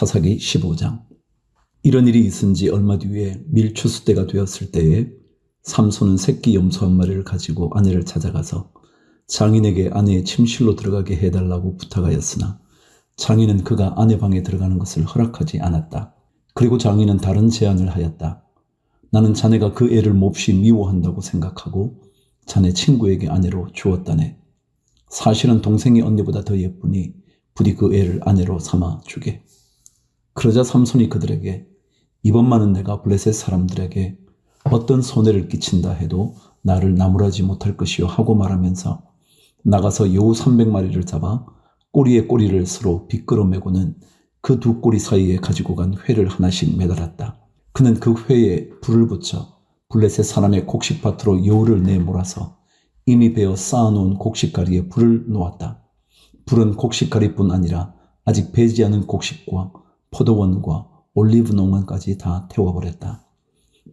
사사기 15장. 이런 일이 있은 지 얼마 뒤에 밀추수 때가 되었을 때에 삼손은 새끼 염소 한 마리를 가지고 아내를 찾아가서 장인에게 아내의 침실로 들어가게 해달라고 부탁하였으나 장인은 그가 아내 방에 들어가는 것을 허락하지 않았다. 그리고 장인은 다른 제안을 하였다. 나는 자네가 그 애를 몹시 미워한다고 생각하고 자네 친구에게 아내로 주었다네. 사실은 동생이 언니보다 더 예쁘니 부디 그 애를 아내로 삼아 주게. 그러자 삼손이 그들에게 이번만은 내가 블레셋 사람들에게 어떤 손해를 끼친다 해도 나를 나무라지 못할 것이요 하고 말하면서 나가서 여우 300마리를 잡아 꼬리에 꼬리를 서로 빗끌어 매고는 그 두 꼬리 사이에 가지고 간 회를 하나씩 매달았다. 그는 그 회에 불을 붙여 블레셋 사람의 곡식밭으로 여우를 내몰아서 이미 베어 쌓아놓은 곡식가리에 불을 놓았다. 불은 곡식가리뿐 아니라 아직 배지 않은 곡식과 포도원과 올리브 농원까지 다 태워버렸다.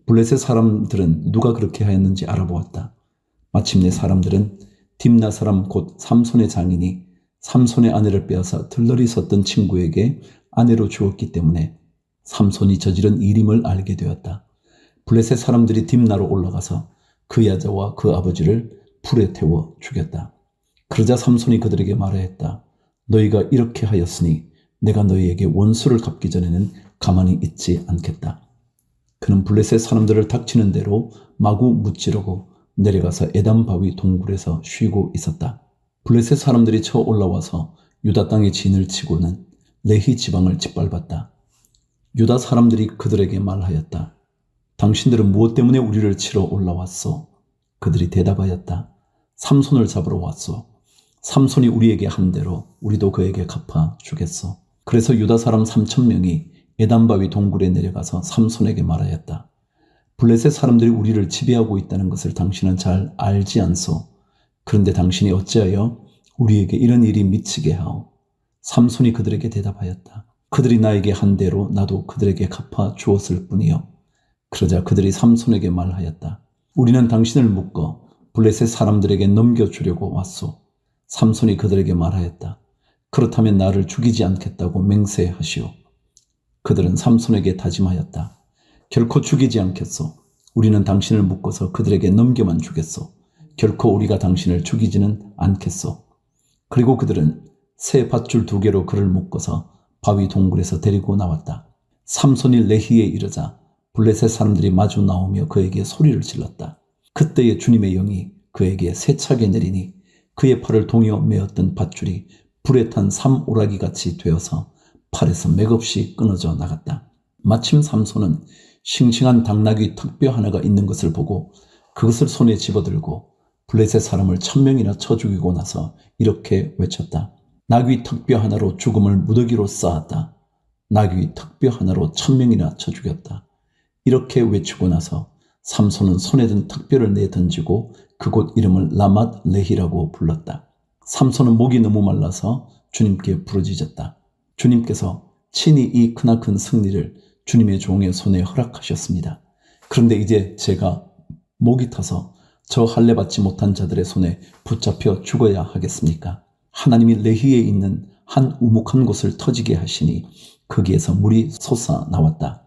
블레셋 사람들은 누가 그렇게 하였는지 알아보았다. 마침내 사람들은 딥나 사람 곧 삼손의 장인이 삼손의 아내를 빼앗아 들러리 섰던 친구에게 아내로 주었기 때문에 삼손이 저지른 일임을 알게 되었다. 블레셋 사람들이 딥나로 올라가서 그 여자와 그 아버지를 불에 태워 죽였다. 그러자 삼손이 그들에게 말하였다. 너희가 이렇게 하였으니 내가 너희에게 원수를 갚기 전에는 가만히 있지 않겠다. 그는 블레셋 사람들을 닥치는 대로 마구 무찌르고 내려가서 에담 바위 동굴에서 쉬고 있었다. 블레셋 사람들이 쳐 올라와서 유다 땅에 진을 치고는 레히 지방을 짓밟았다. 유다 사람들이 그들에게 말하였다. 당신들은 무엇 때문에 우리를 치러 올라왔소? 그들이 대답하였다. 삼손을 잡으러 왔소. 삼손이 우리에게 한 대로 우리도 그에게 갚아 주겠소. 그래서 유다 사람 3,000명이 에담바위 동굴에 내려가서 삼손에게 말하였다. 블레셋 사람들이 우리를 지배하고 있다는 것을 당신은 잘 알지 않소. 그런데 당신이 어찌하여 우리에게 이런 일이 미치게 하오? 삼손이 그들에게 대답하였다. 그들이 나에게 한 대로 나도 그들에게 갚아 주었을 뿐이요. 그러자 그들이 삼손에게 말하였다. 우리는 당신을 묶어 블레셋 사람들에게 넘겨주려고 왔소. 삼손이 그들에게 말하였다. 그렇다면 나를 죽이지 않겠다고 맹세하시오. 그들은 삼손에게 다짐하였다. 결코 죽이지 않겠소. 우리는 당신을 묶어서 그들에게 넘겨만 주겠소. 결코 우리가 당신을 죽이지는 않겠소. 그리고 그들은 새 밧줄 2개로 그를 묶어서 바위 동굴에서 데리고 나왔다. 삼손이 레히에 이르자 블레셋 사람들이 마주 나오며 그에게 소리를 질렀다. 그때에 주님의 영이 그에게 세차게 내리니 그의 팔을 동여 메었던 밧줄이 불에 탄 삼오라기같이 되어서 팔에서 맥없이 끊어져 나갔다. 마침 삼손은 싱싱한 당나귀 턱뼈 하나가 있는 것을 보고 그것을 손에 집어들고 블레셋 사람을 1,000명이나 쳐 죽이고 나서 이렇게 외쳤다. 나귀 턱뼈 하나로 죽음을 무더기로 쌓았다. 나귀 턱뼈 하나로 1,000명이나 쳐 죽였다. 이렇게 외치고 나서 삼손은 손에 든 턱뼈를 내던지고 그곳 이름을 라맛 레히라고 불렀다. 삼손은 목이 너무 말라서 주님께 부르짖었다. 주님께서 친히 이 크나큰 승리를 주님의 종의 손에 허락하셨습니다. 그런데 이제 제가 목이 타서 저 할례 받지 못한 자들의 손에 붙잡혀 죽어야 하겠습니까? 하나님이 레히에 있는 한 우묵한 곳을 터지게 하시니 거기에서 물이 솟아 나왔다.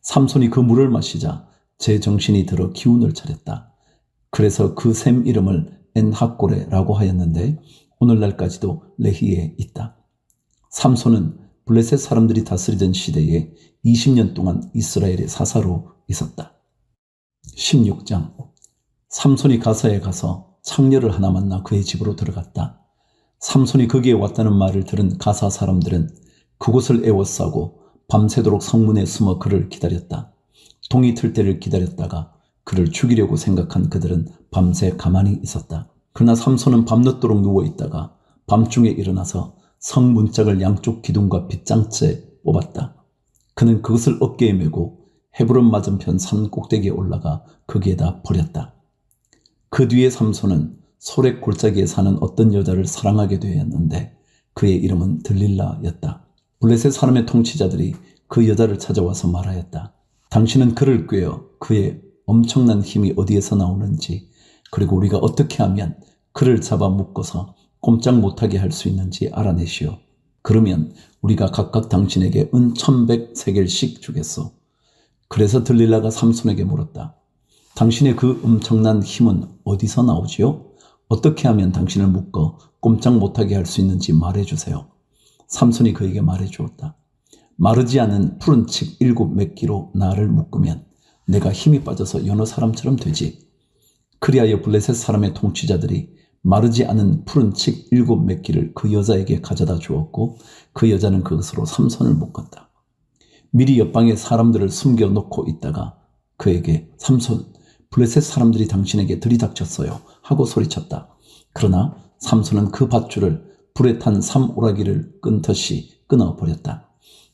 삼손이 그 물을 마시자 제 정신이 들어 기운을 차렸다. 그래서 그 샘 이름을 엔하꼬레라고 하였는데 오늘날까지도 레히에 있다. 삼손은 블레셋 사람들이 다스리던 시대에 20년 동안 이스라엘의 사사로 있었다. 16장. 삼손이 가사에 가서 창녀를 하나 만나 그의 집으로 들어갔다. 삼손이 거기에 왔다는 말을 들은 가사 사람들은 그곳을 에워싸고 밤새도록 성문에 숨어 그를 기다렸다. 동이 틀 때를 기다렸다가 그를 죽이려고 생각한 그들은 밤새 가만히 있었다. 그러나 삼손은 밤늦도록 누워있다가 밤중에 일어나서 성문짝을 양쪽 기둥과 빗장째 뽑았다. 그는 그것을 어깨에 메고 헤브론 맞은편 산 꼭대기에 올라가 거기에다 버렸다. 그 뒤에 삼손은 소렉 골짜기에 사는 어떤 여자를 사랑하게 되었는데 그의 이름은 들릴라였다. 블레셋 사람의 통치자들이 그 여자를 찾아와서 말하였다. 당신은 그를 꿰어 그의 엄청난 힘이 어디에서 나오는지 그리고 우리가 어떻게 하면 그를 잡아 묶어서 꼼짝 못하게 할 수 있는지 알아내시오. 그러면 우리가 각각 당신에게 은 1100세겔씩 주겠소. 그래서 들릴라가 삼손에게 물었다. 당신의 그 엄청난 힘은 어디서 나오지요? 어떻게 하면 당신을 묶어 꼼짝 못하게 할 수 있는지 말해주세요. 삼손이 그에게 말해주었다. 마르지 않은 푸른 칡 7매끼로 나를 묶으면 내가 힘이 빠져서 여러 사람처럼 되지. 그리하여 블레셋 사람의 통치자들이 마르지 않은 푸른 칡 7매끼를 그 여자에게 가져다 주었고 그 여자는 그것으로 삼손을 묶었다. 미리 옆방에 사람들을 숨겨놓고 있다가 그에게 삼손, 블레셋 사람들이 당신에게 들이닥쳤어요 하고 소리쳤다. 그러나 삼손은 그 밧줄을 불에 탄 삼오라기를 끈듯이 끊어버렸다.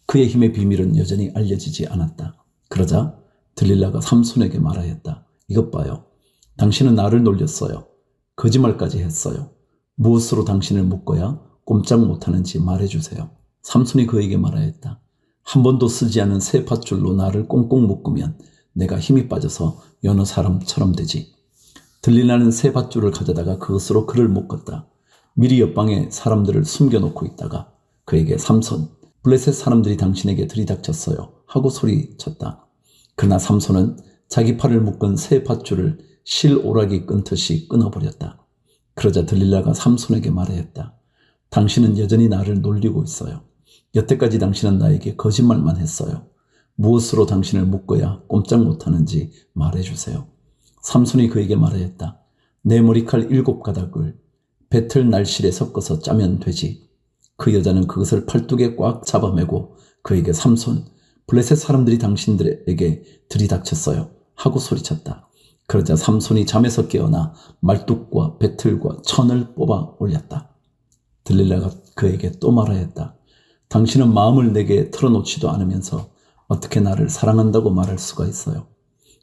그의 힘의 비밀은 여전히 알려지지 않았다. 그러자 들릴라가 삼손에게 말하였다. 이것 봐요. 당신은 나를 놀렸어요. 거짓말까지 했어요. 무엇으로 당신을 묶어야 꼼짝 못하는지 말해주세요. 삼손이 그에게 말하였다. 한 번도 쓰지 않은 새 밧줄로 나를 꽁꽁 묶으면 내가 힘이 빠져서 여느 사람처럼 되지. 들릴라는 새 밧줄을 가져다가 그것으로 그를 묶었다. 미리 옆방에 사람들을 숨겨놓고 있다가 그에게 삼손, 블레셋 사람들이 당신에게 들이닥쳤어요 하고 소리쳤다. 그러나 삼손은 자기 팔을 묶은 새 밧줄을 실오라기 끈듯이 끊어버렸다. 그러자 들릴라가 삼손에게 말하였다. 당신은 여전히 나를 놀리고 있어요. 여태까지 당신은 나에게 거짓말만 했어요. 무엇으로 당신을 묶어야 꼼짝 못하는지 말해주세요. 삼손이 그에게 말하였다. 내 머리칼 7가닥을 배틀 날실에 섞어서 짜면 되지. 그 여자는 그것을 팔뚝에 꽉 잡아매고 그에게 삼손, 블레셋 사람들이 당신들에게 들이닥쳤어요 하고 소리쳤다. 그러자 삼손이 잠에서 깨어나 말뚝과 배틀과 천을 뽑아 올렸다. 들릴라가 그에게 또 말하였다. 당신은 마음을 내게 털어놓지도 않으면서 어떻게 나를 사랑한다고 말할 수가 있어요.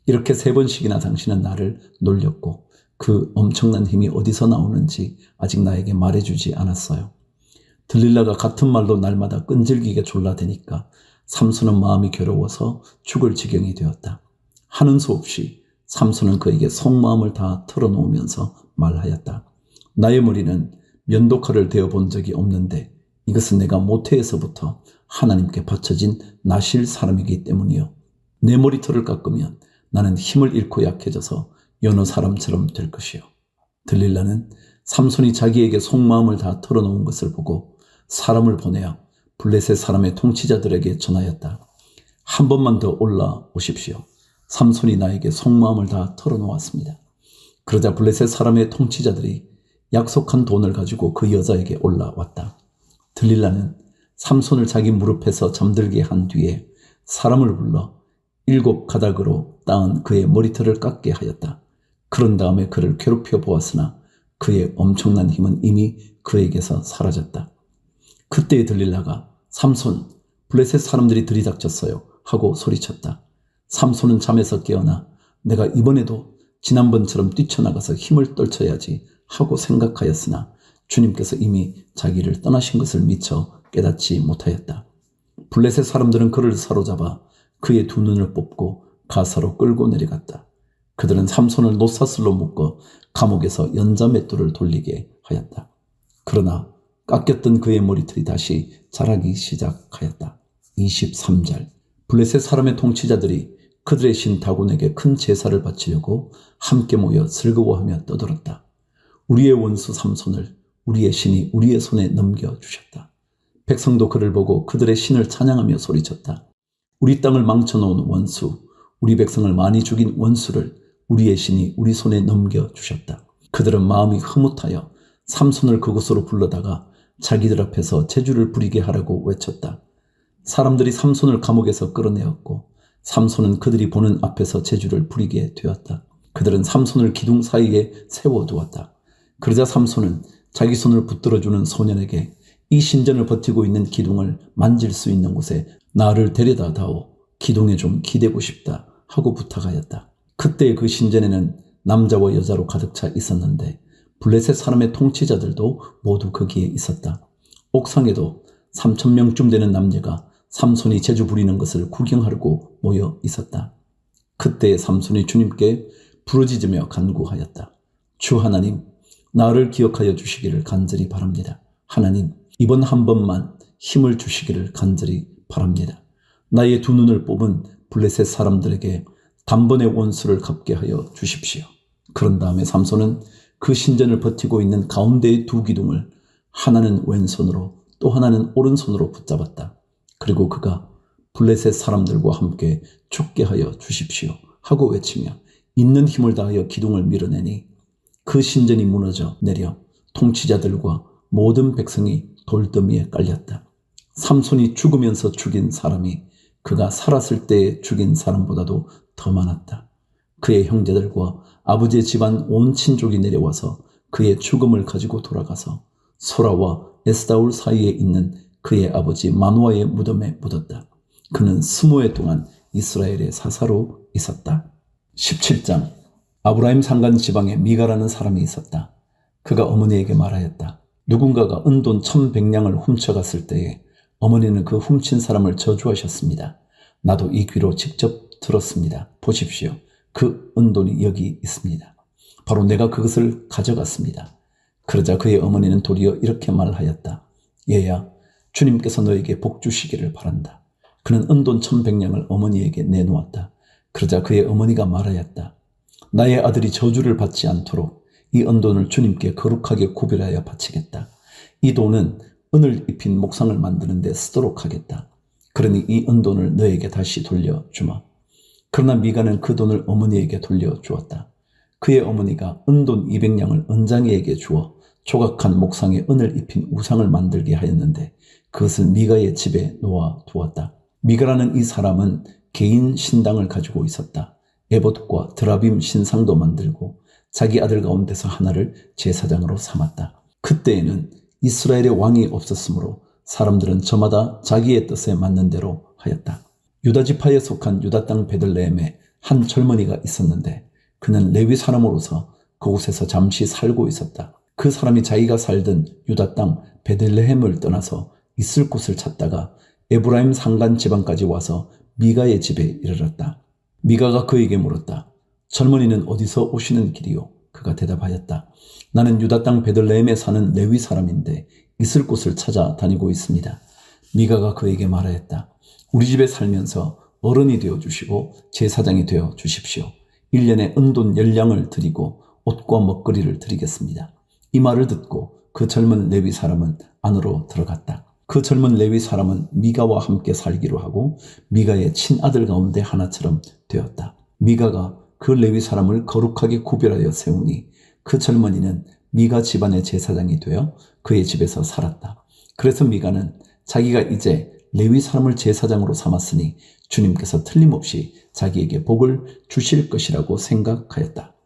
이렇게 3번씩이나 당신은 나를 놀렸고 그 엄청난 힘이 어디서 나오는지 아직 나에게 말해주지 않았어요. 들릴라가 같은 말로 날마다 끈질기게 졸라대니까 삼손은 마음이 괴로워서 죽을 지경이 되었다. 하는 수 없이 삼손은 그에게 속마음을 다 털어놓으면서 말하였다. 나의 머리는 면도칼을 대어본 적이 없는데 이것은 내가 모태에서부터 하나님께 바쳐진 나실 사람이기 때문이요. 내 머리털을 깎으면 나는 힘을 잃고 약해져서 여느 사람처럼 될 것이요. 들릴라는 삼손이 자기에게 속마음을 다 털어놓은 것을 보고 사람을 보내어 블레셋 사람의 통치자들에게 전하였다. 한 번만 더 올라오십시오. 삼손이 나에게 속마음을 다 털어놓았습니다. 그러자 블레셋 사람의 통치자들이 약속한 돈을 가지고 그 여자에게 올라왔다. 들릴라는 삼손을 자기 무릎에서 잠들게 한 뒤에 사람을 불러 7가닥으로 따은 그의 머리털을 깎게 하였다. 그런 다음에 그를 괴롭혀 보았으나 그의 엄청난 힘은 이미 그에게서 사라졌다. 그때에 들릴라가 삼손, 블레셋 사람들이 들이닥쳤어요 하고 소리쳤다. 삼손은 잠에서 깨어나 내가 이번에도 지난번처럼 뛰쳐나가서 힘을 떨쳐야지 하고 생각하였으나 주님께서 이미 자기를 떠나신 것을 미처 깨닫지 못하였다. 블레셋 사람들은 그를 사로잡아 그의 2눈을 뽑고 가사로 끌고 내려갔다. 그들은 삼손을 노사슬로 묶어 감옥에서 연자맷돌을 돌리게 하였다. 그러나 깎였던 그의 머리털이 다시 자라기 시작하였다. 23절 블레셋 사람의 통치자들이 그들의 신 다곤에게 큰 제사를 바치려고 함께 모여 슬그워하며 떠들었다. 우리의 원수 삼손을 우리의 신이 우리의 손에 넘겨주셨다. 백성도 그를 보고 그들의 신을 찬양하며 소리쳤다. 우리 땅을 망쳐놓은 원수, 우리 백성을 많이 죽인 원수를 우리의 신이 우리 손에 넘겨주셨다. 그들은 마음이 흐뭇하여 삼손을 그곳으로 불러다가 자기들 앞에서 제주를 부리게 하라고 외쳤다. 사람들이 삼손을 감옥에서 끌어내었고 삼손은 그들이 보는 앞에서 제주를 부리게 되었다. 그들은 삼손을 기둥 사이에 세워두었다. 그러자 삼손은 자기 손을 붙들어주는 소년에게 이 신전을 버티고 있는 기둥을 만질 수 있는 곳에 나를 데려다 다오. 기둥에 좀 기대고 싶다 하고 부탁하였다. 그때 그 신전에는 남자와 여자로 가득 차 있었는데 블레셋 사람의 통치자들도 모두 거기에 있었다. 옥상에도 3,000명쯤 되는 남녀가 삼손이 제주 부리는 것을 구경하려고 모여 있었다. 그때 삼손이 주님께 부르짖으며 간구하였다. 주 하나님, 나를 기억하여 주시기를 간절히 바랍니다. 하나님, 이번 한 번만 힘을 주시기를 간절히 바랍니다. 나의 두 눈을 뽑은 블레셋 사람들에게 단번에 원수를 갚게 하여 주십시오. 그런 다음에 삼손은 그 신전을 버티고 있는 가운데의 두 기둥을 하나는 왼손으로 또 하나는 오른손으로 붙잡았다. 그리고 그가 블레셋 사람들과 함께 죽게 하여 주십시오 하고 외치며 있는 힘을 다하여 기둥을 밀어내니 그 신전이 무너져 내려 통치자들과 모든 백성이 돌더미에 깔렸다. 삼손이 죽으면서 죽인 사람이 그가 살았을 때에 죽인 사람보다도 더 많았다. 그의 형제들과 아버지의 집안 온 친족이 내려와서 그의 죽음을 가지고 돌아가서 소라와 에스다올 사이에 있는 그의 아버지 마노아의 무덤에 묻었다. 그는 20해 동안 이스라엘의 사사로 있었다. 17장. 아브라임 산간 지방에 미가라는 사람이 있었다. 그가 어머니에게 말하였다. 누군가가 은돈 1,100냥을 훔쳐갔을 때에 어머니는 그 훔친 사람을 저주하셨습니다. 나도 이 귀로 직접 들었습니다. 보십시오. 그 은돈이 여기 있습니다. 바로 내가 그것을 가져갔습니다. 그러자 그의 어머니는 도리어 이렇게 말하였다. 얘야, 주님께서 너에게 복 주시기를 바란다. 그는 은돈 1,100냥을 어머니에게 내놓았다. 그러자 그의 어머니가 말하였다. 나의 아들이 저주를 받지 않도록 이 은돈을 주님께 거룩하게 구별하여 바치겠다. 이 돈은 은을 입힌 목상을 만드는 데 쓰도록 하겠다. 그러니 이 은돈을 너에게 다시 돌려주마. 그러나 미가는 그 돈을 어머니에게 돌려주었다. 그의 어머니가 은돈 200냥을 은장이에게 주어 조각한 목상에 은을 입힌 우상을 만들게 하였는데 그것을 미가의 집에 놓아 두었다. 미가라는 이 사람은 개인 신당을 가지고 있었다. 에봇과 드라빔 신상도 만들고 자기 아들 가운데서 하나를 제사장으로 삼았다. 그때에는 이스라엘의 왕이 없었으므로 사람들은 저마다 자기의 뜻에 맞는 대로 하였다. 유다 지파에 속한 유다 땅 베들레헴에 한 젊은이가 있었는데 그는 레위 사람으로서 그곳에서 잠시 살고 있었다. 그 사람이 자기가 살던 유다 땅 베들레헴을 떠나서 있을 곳을 찾다가 에브라임 산간 지방까지 와서 미가의 집에 이르렀다. 미가가 그에게 물었다. 젊은이는 어디서 오시는 길이요? 그가 대답하였다. 나는 유다 땅 베들레헴에 사는 레위 사람인데 있을 곳을 찾아 다니고 있습니다. 미가가 그에게 말하였다. 우리 집에 살면서 어른이 되어주시고 제사장이 되어 주십시오. 1년에 은돈 10냥을 드리고 옷과 먹거리를 드리겠습니다. 이 말을 듣고 그 젊은 레위 사람은 안으로 들어갔다. 그 젊은 레위 사람은 미가와 함께 살기로 하고 미가의 친아들 가운데 하나처럼 되었다. 미가가 그 레위 사람을 거룩하게 구별하여 세우니 그 젊은이는 미가 집안의 제사장이 되어 그의 집에서 살았다. 그래서 미가는 자기가 이제 레위 사람을 제사장으로 삼았으니 주님께서 틀림없이 자기에게 복을 주실 것이라고 생각하였다.